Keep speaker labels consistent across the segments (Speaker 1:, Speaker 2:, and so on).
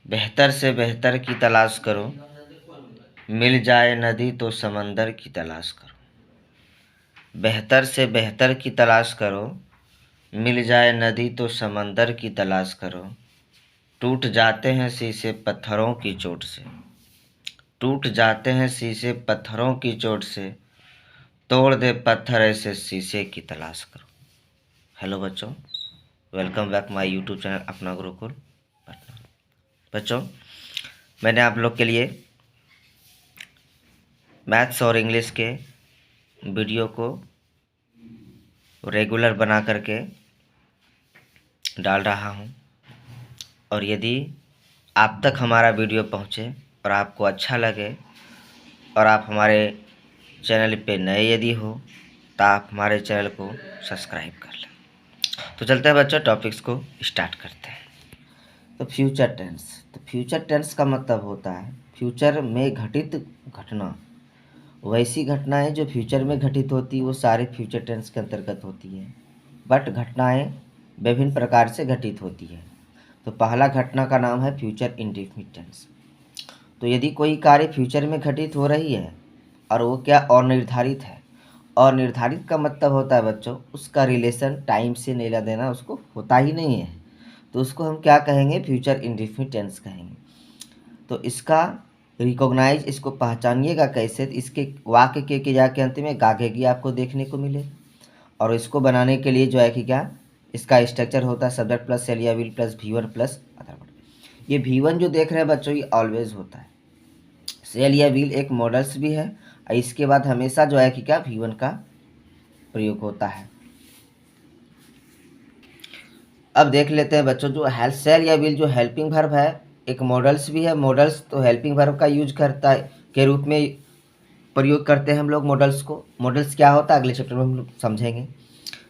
Speaker 1: बेहतर से बेहतर की तलाश करो, मिल जाए नदी तो समंदर की तलाश करो। बेहतर से बेहतर की तलाश करो, मिल जाए नदी तो समंदर की तलाश करो। टूट जाते हैं शीशे पत्थरों की चोट से, टूट जाते हैं शीशे पत्थरों की चोट से। तोड़ दे पत्थर ऐसे शीशे की तलाश करो। हेलो बच्चों, welcome back my YouTube channel अपना गुरुकुल पटना। बच्चों, मैंने आप लोग के लिए मैथ्स और इंग्लिश के वीडियो को रेगुलर बना करके डाल रहा हूँ, और यदि आप तक हमारा वीडियो पहुँचे और आपको अच्छा लगे और आप हमारे चैनल पे नए यदि हो तो आप हमारे चैनल को सब्सक्राइब कर लें। तो चलते हैं बच्चों, टॉपिक्स को स्टार्ट करते हैं। तो फ्यूचर टेंस, तो फ्यूचर टेंस का मतलब होता है फ्यूचर में घटित घटना। वैसी घटनाएं जो फ्यूचर में घटित होती है वो सारे फ्यूचर टेंस के अंतर्गत होती है, बट घटनाएं विभिन्न प्रकार से घटित होती है। तो पहला घटना का नाम है फ्यूचर इंडेफिनिट टेंस। तो यदि कोई कार्य फ्यूचर में घटित हो रही है और वो क्या अनिर्धारित है, और निर्धारित का मतलब होता है बच्चों उसका रिलेशन टाइम से लेना देना उसको होता ही नहीं है, तो उसको हम क्या कहेंगे, फ्यूचर इंडेफिनिट टेंस कहेंगे। तो इसका रिकॉग्नाइज, इसको पहचानिएगा कैसे, इसके वाक्य के जाके अंत में गागेगी आपको देखने को मिले। और इसको बनाने के लिए जो है कि क्या इसका स्ट्रक्चर होता है सब्जेक्ट प्लस सेल या will plus V1 plus other word. ये V1 जो देख रहे हैं बच्चों ये ऑलवेज होता है। सेल या विल एक मॉडल्स भी है, और इसके बाद हमेशा जो है कि क्या V1 का प्रयोग होता है। अब देख लेते हैं बच्चों, जो हेल्प सेल या विल जो हेल्पिंग वर्ब है एक मॉडल्स भी है। मॉडल्स तो हेल्पिंग वर्ब का यूज करता है के रूप में प्रयोग करते हैं हम लोग मॉडल्स को। मॉडल्स क्या होता है अगले चैप्टर में हम लोग समझेंगे।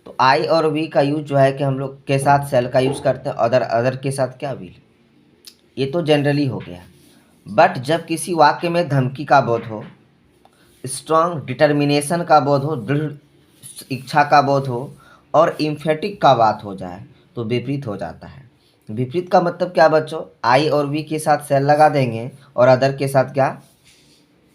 Speaker 1: तो आई और वी का यूज जो है कि हम लोग के साथ सेल का यूज करते हैं, अदर के साथ क्या विल। ये तो जनरली हो गया। बट जब किसी वाक्य में धमकी का बोध हो, स्ट्रॉन्ग डिटर्मिनेशन का बोध हो, दृढ़ इच्छा का बोध हो, और इम्फेटिक का बात हो जाए तो विपरीत हो जाता है। विपरीत का मतलब क्या बच्चों, आई और वी के साथ सेल लगा देंगे और अदर के साथ क्या,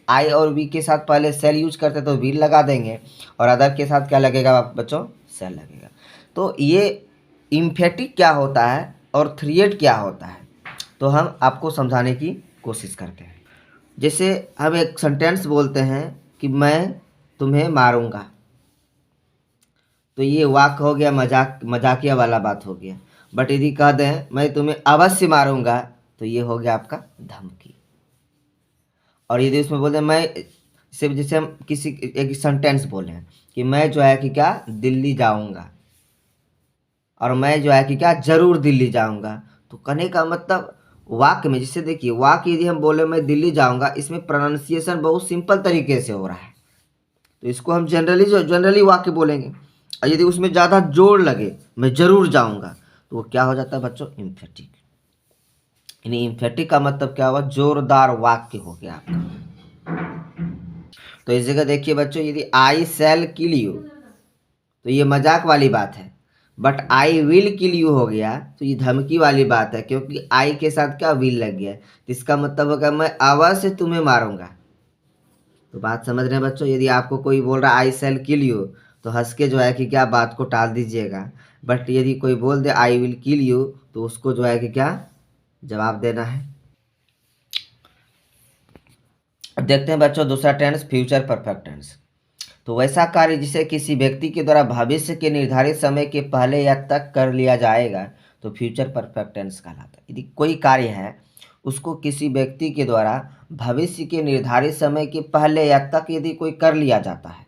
Speaker 1: आई और वी के साथ पहले सेल यूज करते तो विल लगा देंगे, और अदर के साथ क्या लगेगा बच्चों, सेल लगेगा। तो ये इम्फेटिक क्या होता है और थ्रिएट क्या होता है, तो हम आपको समझाने की कोशिश करते हैं। जैसे हम एक सेंटेंस बोलते हैं कि मैं तुम्हें मारूंगा, तो ये वाक्य हो गया मजाकिया वाला बात हो गया। बट यदि कह दें मैं तुम्हें अवश्य मारूंगा, तो ये हो गया आपका धमकी। और यदि उसमें बोलते मैं सिर्फ, जैसे हम किसी एक सेंटेंस बोले हैं कि मैं जो है कि क्या दिल्ली जाऊंगा, और मैं जो है कि क्या जरूर दिल्ली जाऊंगा, तो कहने का मतलब वाक्य में, जैसे देखिए वाक्य यदि हम बोले मैं दिल्ली जाऊंगा, इसमें प्रोनाउंसिएशन बहुत सिंपल तरीके से हो रहा है, तो इसको हम जनरली वाक्य बोलेंगे। और यदि उसमें ज़्यादा जोर लगे मैं जरूर जाऊंगा, तो वो क्या हो जाता है बच्चों, इम्फेटिक। यानी इम्फेटिक का मतलब क्या हुआ, जोरदार वाक्य हो गया आपका। तो इस जगह देखिए बच्चों, यदि आई सेल किल यू, तो ये मजाक वाली बात है। But I will kill you हो गया तो ये धमकी वाली बात है, क्योंकि आई के साथ क्या विल लग गया, तो इसका मतलब होगा मैं अवश्य तुम्हें मारूंगा। तो बात समझ रहे हैं बच्चों। यदि आपको कोई बोल रहा है आई सेल किल यू, तो हंस के जो है कि क्या बात को टाल दीजिएगा। बट यदि कोई बोल दे आई विल किल यू, तो उसको जो है कि क्या जवाब देना है। अब देखते हैं बच्चों दूसरा टेंस, फ्यूचर परफेक्ट टेंस। तो वैसा कार्य जिसे किसी व्यक्ति के द्वारा भविष्य के निर्धारित समय के पहले या तक कर लिया जाएगा, तो फ्यूचर परफेक्ट टेंस कहलाता है। यदि कोई कार्य है उसको किसी व्यक्ति के द्वारा भविष्य के निर्धारित समय के पहले या तक यदि कोई कर लिया जाता है,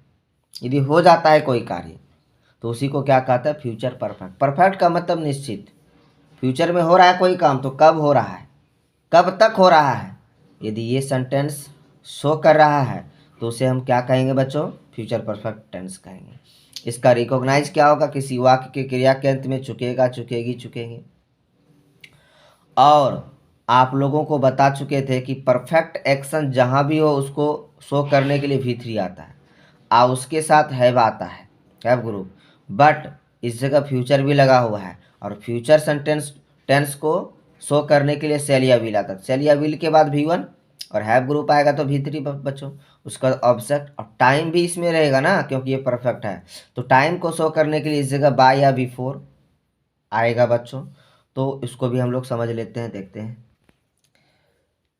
Speaker 1: यदि हो जाता है कोई कार्य, तो उसी को क्या कहता है, फ्यूचर परफेक्ट। परफेक्ट का मतलब निश्चित। फ्यूचर में हो रहा है कोई काम, तो कब हो रहा है, कब तक हो रहा है। यदि ये सेंटेंस शो कर रहा है तो उसे हम क्या कहेंगे बच्चों, फ्यूचर परफेक्ट टेंस कहेंगे। इसका रिकॉग्नाइज क्या होगा, किसी वाक्य के क्रिया के अंत में चुकेगा, चुकेगी, चुकेंगे। और आप लोगों को बता चुके थे कि परफेक्ट एक्शन जहाँ भी हो उसको शो करने के लिए V3 आता है, उसके साथ हैव आता है, हैव ग्रुप। बट इस जगह फ्यूचर भी लगा हुआ है, और फ्यूचर सेंटेंस टेंस को शो करने के लिए सेल या विल आता है। सेल या विल के बाद V1 और हैव ग्रुप आएगा तो V3 बच्चों। उसका ऑब्जेक्ट और टाइम भी इसमें रहेगा ना, क्योंकि ये परफेक्ट है, तो टाइम को शो करने के लिए इस जगह बाय या बिफोर आएगा बच्चों। तो इसको भी हम लोग समझ लेते हैं, देखते हैं।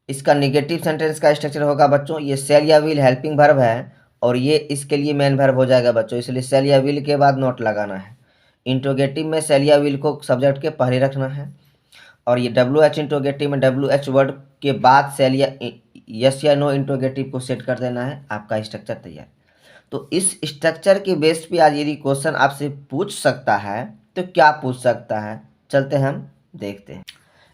Speaker 1: इसका निगेटिव सेंटेंस का स्ट्रक्चर होगा बच्चों, ये सेल या विल हेल्पिंग वर्ब है और ये इसके लिए मेन वर्ब हो जाएगा बच्चों, इसलिए सेल या विल के बाद नोट लगाना है। इंट्रोगेटिव में सेल या विल को सब्जेक्ट के पहले रखना है, और ये WH इंट्रोगेटिव में WH वर्ड के बाद सेल या यस या नो इंट्रोगेटिव को सेट कर देना है। आपका स्ट्रक्चर तैयार। तो इस स्ट्रक्चर के बेस पे आज यदि क्वेश्चन आपसे पूछ सकता है तो क्या पूछ सकता है, चलते हैं हम देखते हैं।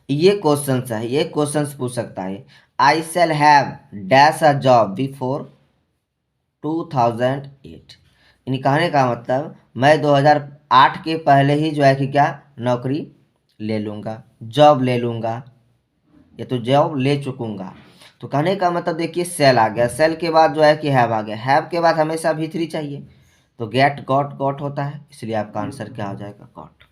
Speaker 1: ये क्वेश्चन है, ये क्वेश्चन पूछ सकता है, I shall have dash a job before 2008। यानी कहने का मतलब मैं 2008 के पहले ही जो है कि क्या नौकरी ले लूँगा, जॉब ले लूँगा, या तो जॉब ले चुकूँगा। तो कहने का मतलब देखिए सेल आ गया, सेल के बाद जो है कि हैव आ गया, हैव के बाद हमेशा V3 चाहिए, तो गेट गॉट होता है, इसलिए आपका आंसर क्या हो जाएगा, गॉट।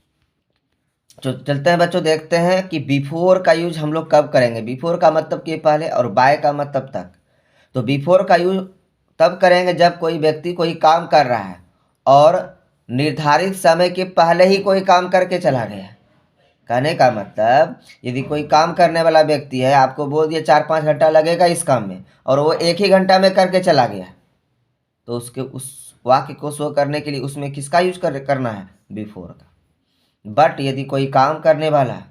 Speaker 1: तो चलते हैं बच्चों, देखते हैं कि बिफोर का यूज हम लोग कब करेंगे। बिफोर का मतलब कि पहले और बाय का मतलब तक। तो बिफोर का यूज तब करेंगे जब कोई व्यक्ति कोई काम कर रहा है और निर्धारित समय के पहले ही कोई काम करके चला गया। कहने का मतलब यदि कोई काम करने वाला व्यक्ति है, आपको बोल दिया 4-5 घंटा लगेगा इस काम में, और वो 1 ही घंटा में करके चला गया, तो उसके उस वाक्य को शो करने के लिए उसमें किसका यूज करना है, बिफोर का। बट यदि कोई काम करने वाला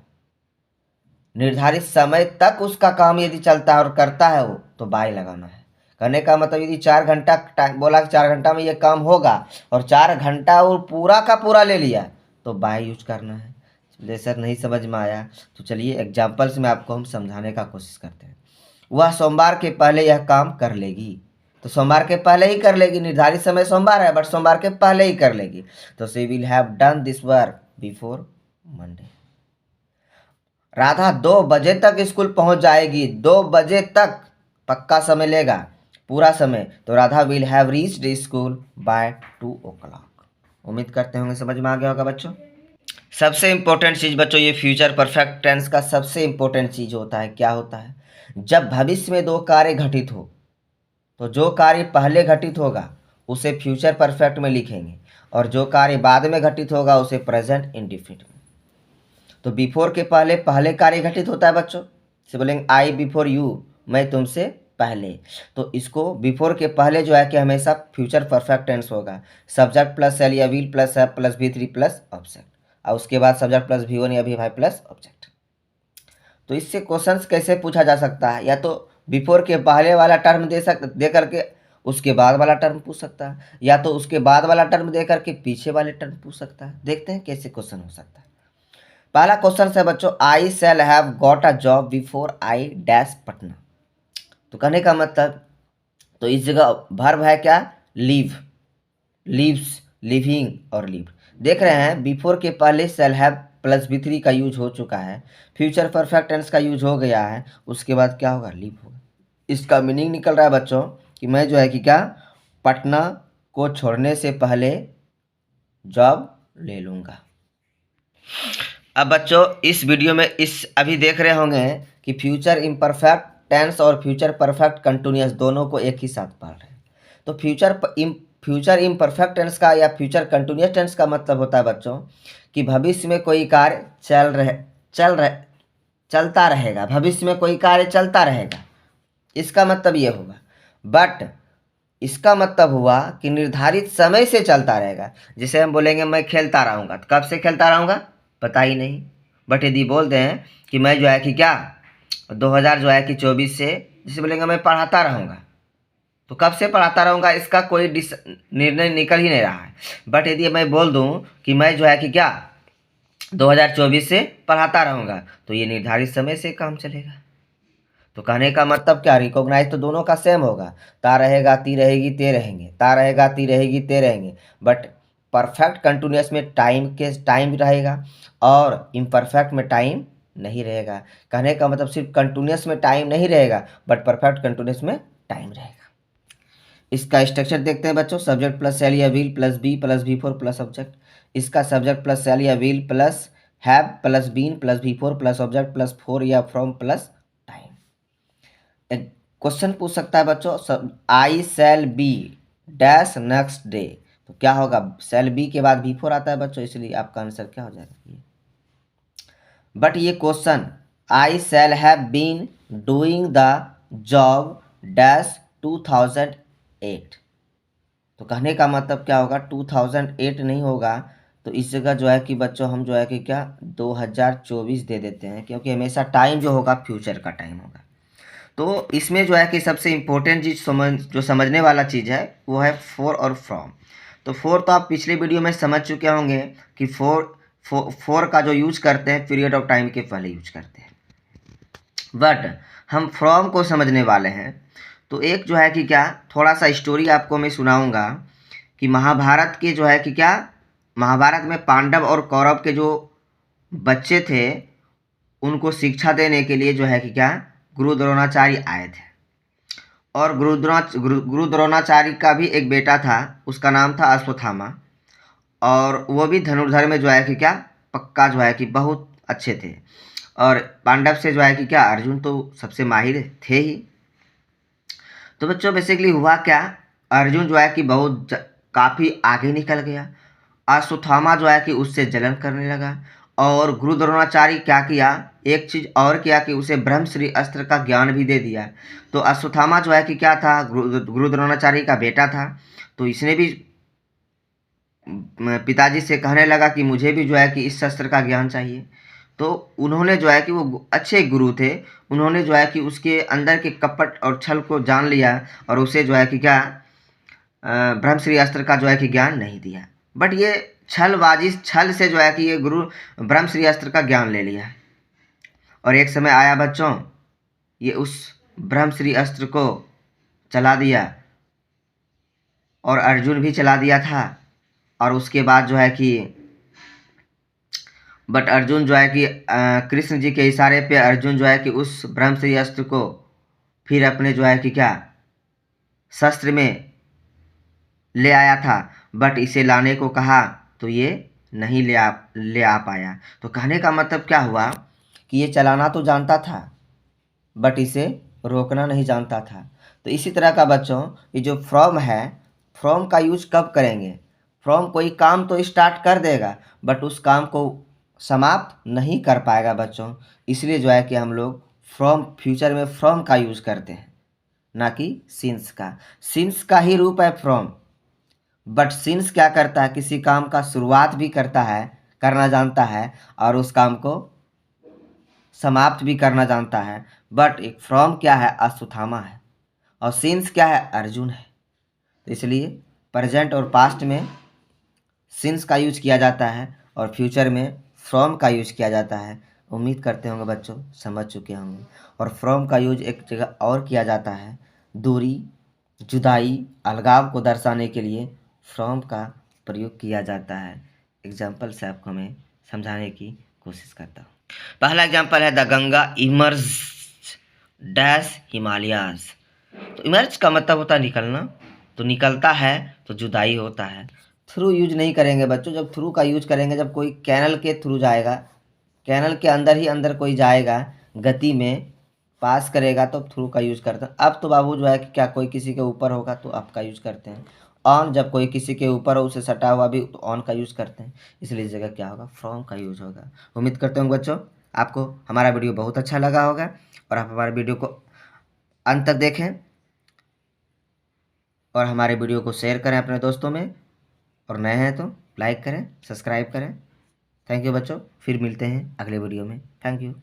Speaker 1: निर्धारित समय तक उसका काम यदि चलता है और करता है वो, तो बाय लगाना है। कहने का मतलब यदि 4 घंटा टाइम बोला कि 4 घंटा में ये काम होगा और 4 घंटा वो पूरा का पूरा ले लिया, तो बाय यूज करना है। चलिए सर नहीं समझ में आया, तो चलिए एग्जाम्पल्स में आपको हम समझाने का कोशिश करते हैं। वह सोमवार के पहले यह काम कर लेगी, तो सोमवार के पहले ही कर लेगी, निर्धारित समय सोमवार है बट सोमवार के पहले ही कर लेगी, तो she will have done this work before Monday. Radha 2 बजे तक स्कूल पहुंच जाएगी, 2 बजे तक पक्का समय लेगा, पूरा समय, तो Radha will have reached school by 2 o'clock। उम्मीद करते होंगे समझ में आ गया होगा बच्चों। सबसे इंपॉर्टेंट चीज़ बच्चों, ये फ्यूचर परफेक्ट टेंस का सबसे इंपॉर्टेंट चीज़ होता है, क्या होता है, जब भविष्य में 2 कार्य घटित हो तो जो कार्य पहले घटित होगा उसे फ्यूचर परफेक्ट में लिखेंगे, और जो कार्य बाद में घटित होगा उसे प्रेजेंट इंडिफिनिट में। तो बिफोर के पहले पहले कार्य घटित होता है बच्चों, से बोलेंगे आई बिफोर यू, मैं तुमसे पहले, तो इसको बिफोर के पहले जो है कि हमेशा फ्यूचर परफेक्ट टेंस होगा, सब्जेक्ट प्लस सेल या will plus have plus V3 plus object, और उसके बाद सब्जेक्ट प्लस V1 या V5 प्लस ऑब्जेक्ट। तो इससे क्वेश्चंस कैसे पूछा जा सकता है, या तो बिफोर के पहले वाला टर्म दे करके उसके बाद वाला टर्म पूछ सकता है, या तो उसके बाद वाला टर्म दे करके पीछे वाले टर्म पूछ सकता है। देखते हैं कैसे क्वेश्चन हो सकता है। पहला क्वेश्चन है बच्चों, I shall have got a job before I dash Patna. तो कहने का मतलब, तो इस जगह वर्ब है क्या, लीव, लीव्स, लिविंग और लीव। देख रहे हैं बिफोर के पहले शैल हैव प्लस V3 का यूज हो चुका है, फ्यूचर परफेक्ट टेंस का यूज हो गया है, उसके बाद क्या होगा, लीव होगा। इसका मीनिंग निकल रहा है बच्चों कि मैं जो है कि क्या पटना को छोड़ने से पहले जॉब ले लूँगा। अब बच्चों इस वीडियो में इस अभी देख रहे होंगे कि फ्यूचर इम्परफेक्ट टेंस और फ्यूचर परफेक्ट कंटिन्यूअस दोनों को एक ही साथ पढ़ रहे हैं। तो फ्यूचर इम्परफेक्ट टेंस का या फ्यूचर कंटिन्यूअस टेंस का मतलब होता है बच्चों कि भविष्य में कोई कार्य चलता रहेगा, भविष्य में कोई कार्य चलता रहेगा, इसका मतलब ये होगा। बट इसका मतलब हुआ कि निर्धारित समय से चलता रहेगा। जैसे हम बोलेंगे मैं खेलता रहूँगा, तो कब से खेलता रहूँगा पता ही नहीं। बट यदि बोल दें कि मैं जो है कि क्या 2024 से, जैसे बोलेंगे मैं पढ़ाता रहूँगा, तो कब से पढ़ाता रहूँगा इसका कोई निर्णय निकल ही नहीं रहा है। बट यदि मैं बोल दूँ कि मैं जो है कि क्या 2024 से पढ़ाता रहूँगा, तो ये निर्धारित समय से काम चलेगा। तो कहने का मतलब क्या, रिकॉग्नाइज तो दोनों का सेम होगा, ता रहेगा ती रहेगी ते रहेंगे, ता रहेगा ती रहेगी ते रहेंगे। बट परफेक्ट कंटिन्यूअस में टाइम रहेगा और इम्परफेक्ट में टाइम नहीं रहेगा। कहने का मतलब सिर्फ कंटिन्यूअस में टाइम नहीं रहेगा बट परफेक्ट कंटिन्यूअस में टाइम रहेगा। इसका स्ट्रक्चर देखते हैं बच्चों, सब्जेक्ट प्लस सेल या will plus be plus V4 plus object. इसका सब्जेक्ट प्लस सेल या will plus have plus been plus V4 plus object plus for या फ्रॉम प्लस टाइम। एक क्वेश्चन पूछ सकता है बच्चों, I shall be dash next day, तो क्या होगा, शैल बी के बाद V4 आता है बच्चों, इसलिए आपका आंसर क्या हो जाएगा ये। बट ये question I shall have been doing the job dash 2008, तो कहने का मतलब क्या होगा, 2008 नहीं होगा, तो इस जगह जो है कि बच्चों हम जो है कि क्या 2024 दे देते हैं, क्योंकि हमेशा टाइम जो होगा फ्यूचर का टाइम होगा। तो इसमें जो है कि सबसे इम्पोर्टेंट चीज़ जो समझने वाला चीज़ है वो है फोर और फ्रॉम। तो फोर तो आप पिछले वीडियो में समझ चुके होंगे कि फोर का जो यूज करते हैं पीरियड ऑफ टाइम के पहले यूज करते हैं, बट हम फ्रॉम को समझने वाले हैं। तो एक जो है कि क्या थोड़ा सा स्टोरी आपको मैं सुनाऊंगा कि महाभारत के जो है कि क्या महाभारत में पांडव और कौरव के जो बच्चे थे उनको शिक्षा देने के लिए जो है कि क्या गुरु द्रोणाचार्य आए थे, और गुरु द्रोणाचार्य का भी एक बेटा था, उसका नाम था अश्वत्थामा, और वो भी धनुर्धर में जो है कि क्या पक्का जो है कि बहुत अच्छे थे, और पांडव से जो है कि क्या अर्जुन तो सबसे माहिर थे ही। तो बच्चों बेसिकली हुआ क्या, अर्जुन जो है कि काफ़ी आगे निकल गया, अश्वत्थामा जो है कि उससे जलन करने लगा, और गुरु द्रोणाचार्य क्या किया, एक चीज़ और किया कि उसे ब्रह्मश्री अस्त्र का ज्ञान भी दे दिया। तो अश्वत्थामा जो है कि क्या था, गुरु द्रोणाचार्य का बेटा था, तो इसने भी पिताजी से कहने लगा कि मुझे भी जो है कि इस शस्त्र का ज्ञान चाहिए। तो उन्होंने जो है कि वो अच्छे गुरु थे, उन्होंने जो है कि उसके अंदर के कपट और छल को जान लिया, और उसे जो है कि क्या ब्रह्मश्री अस्त्र का जो है कि ज्ञान नहीं दिया, बट ये छल से जो है कि ये गुरु ब्रह्मश्री अस्त्र का ज्ञान ले लिया। और एक समय आया बच्चों, ये उस ब्रह्मश्री अस्त्र को चला दिया, और अर्जुन भी चला दिया था, और उसके बाद जो है कि बट अर्जुन जो है कि कृष्ण जी के इशारे पे अर्जुन जो है कि उस ब्रह्मश्री अस्त्र को फिर अपने जो है कि क्या शस्त्र में ले आया था, बट इसे लाने को कहा तो ये नहीं ले आ पाया। तो कहने का मतलब क्या हुआ कि ये चलाना तो जानता था बट इसे रोकना नहीं जानता था। तो इसी तरह का बच्चों ये जो फ्रॉम है, फ्रॉम का यूज कब करेंगे, फ्रॉम कोई काम तो स्टार्ट कर देगा बट उस काम को समाप्त नहीं कर पाएगा बच्चों, इसलिए जो है कि हम लोग फ्रॉम फ्यूचर में फ्रॉम का यूज करते हैं, ना कि सिंस का। सिंस का ही रूप है फ्रॉम, बट सिंस क्या करता है, किसी काम का शुरुआत भी करता है, करना जानता है, और उस काम को समाप्त भी करना जानता है। बट एक फ्रॉम क्या है, अश्वत्थामा है, और सिंस क्या है, अर्जुन है। तो इसलिए प्रेजेंट और पास्ट में सिंस का यूज किया जाता है और फ्यूचर में फ्रॉम का यूज किया जाता है। उम्मीद करते होंगे बच्चों समझ चुके होंगे। और फ्रॉम का यूज एक जगह और किया जाता है, दूरी, जुदाई, अलगाव को दर्शाने के लिए फ्रॉम का प्रयोग किया जाता है। एग्जाम्पल से आपको मैं समझाने की कोशिश करता हूँ। पहला एग्जाम्पल है the Ganga emerge dash Himalayas. तो इमर्ज का मतलब होता है निकलना, तो निकलता है तो जुदाई होता है। थ्रू यूज नहीं करेंगे बच्चों, जब थ्रू का यूज करेंगे जब कोई कैनल के थ्रू जाएगा, कैनल के अंदर ही अंदर कोई जाएगा, गति में पास करेगा तो थ्रू का यूज करते हैं। अब तो बाबू जो है कि क्या कोई किसी के ऊपर होगा तो अप का यूज करते हैं। ऑन जब कोई किसी के ऊपर हो उसे सटा हुआ भी तो ऑन का यूज करते हैं, इसलिए इस जगह क्या होगा, फ्रॉम का यूज होगा। उम्मीद करते होंगे बच्चों आपको हमारा वीडियो बहुत अच्छा लगा होगा, और आप हमारे वीडियो को अंत तक देखें, और हमारे वीडियो को शेयर करें अपने दोस्तों में, और नए हैं तो लाइक करें, सब्सक्राइब करें। थैंक यू बच्चों, फिर मिलते हैं अगले वीडियो में। Thank you.